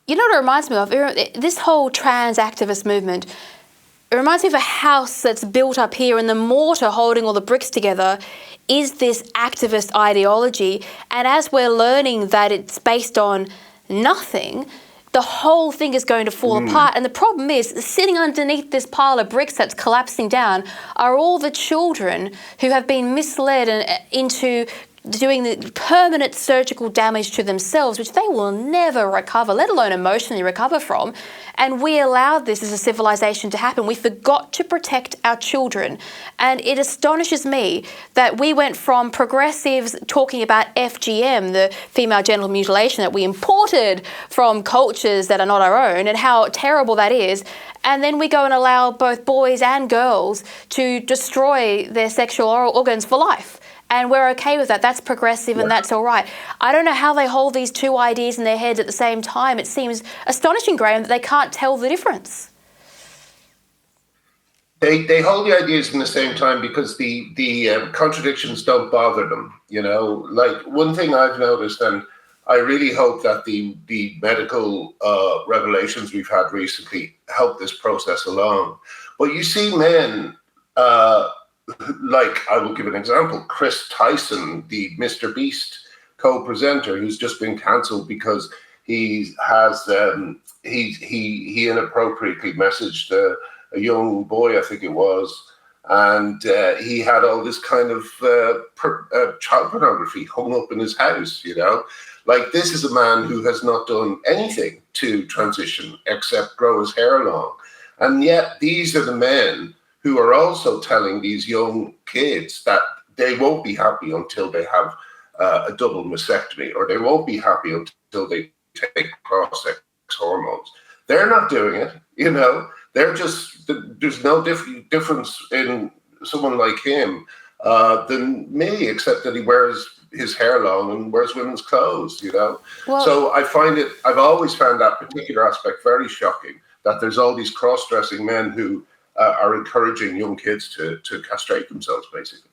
You know what it reminds me of? This whole trans activist movement, it reminds me of a house that's built up here, and the mortar holding all the bricks together is this activist ideology. And as we're learning that it's based on nothing, the whole thing is going to fall apart. And the problem is, sitting underneath this pile of bricks that's collapsing down are all the children who have been misled into doing the permanent surgical damage to themselves, which they will never recover, let alone emotionally recover from. And we allowed this as a civilization to happen. We forgot to protect our children. And it astonishes me that we went from progressives talking about FGM, the female genital mutilation that we imported from cultures that are not our own, and how terrible that is. And then we go and allow both boys and girls to destroy their sexual organs for life. And we're okay with that. That's progressive and that's all right. I don't know how they hold these two ideas in their heads at the same time. It seems astonishing, Graham, that they can't tell the difference. They hold the ideas in the same time because the contradictions don't bother them. You know, like one thing I've noticed, and I really hope that the medical revelations we've had recently help this process along. But you see men, like, I will give an example, Chris Tyson, the Mr. Beast co-presenter, who's just been cancelled because he has he inappropriately messaged a young boy, I think it was, and he had all this kind of child pornography hung up in his house, you know. Like, this is a man who has not done anything to transition except grow his hair long. And yet these are the men who are also telling these young kids that they won't be happy until they have a double mastectomy, or they won't be happy until they take cross-sex hormones. They're not doing it, you know. They're just, there's no difference in someone like him than me, except that he wears his hair long and wears women's clothes, you know. Well, so I've always found that particular aspect very shocking, that there's all these cross-dressing men who are encouraging young kids to castrate themselves, basically.